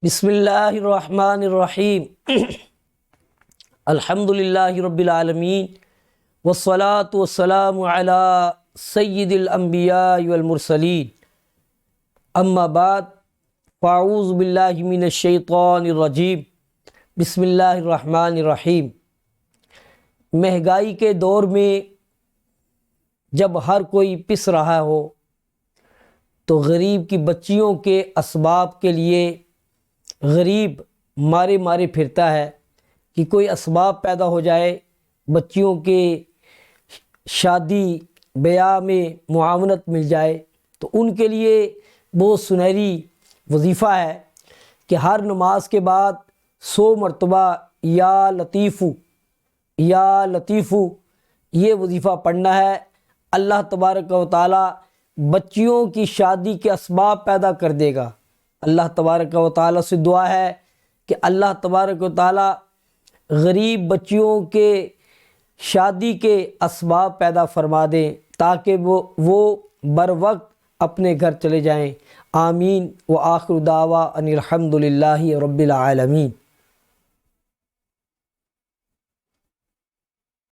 بسم اللہ الرحمن الرحیم الحمد للہ رب العالمین والصلاة والسلام علی سید الانبیاء والمرسلین اما بعد فاعوذ باللہ من الشیطان الرجیم بسم اللہ الرحمن الرحیم۔ مہنگائی کے دور میں جب ہر کوئی پس رہا ہو تو غریب کی بچیوں کے اسباب کے لیے غریب مارے پھرتا ہے کہ کوئی اسباب پیدا ہو جائے، بچیوں کے شادی بیاہ میں معاونت مل جائے، تو ان کے لیے بہت سنہری وظیفہ ہے کہ ہر نماز کے بعد 100 مرتبہ یا لطیفو یہ وظیفہ پڑھنا ہے۔ اللہ تبارک و تعالی بچیوں کی شادی کے اسباب پیدا کر دے گا۔ اللہ تبارک و تعالی سے دعا ہے کہ اللہ تبارک و تعالی غریب بچیوں کے شادی کے اسباب پیدا فرما دیں تاکہ وہ بر وقت اپنے گھر چلے جائیں۔ آمین۔ وآخر دعویٰ ان الحمد للہ رب العالمین۔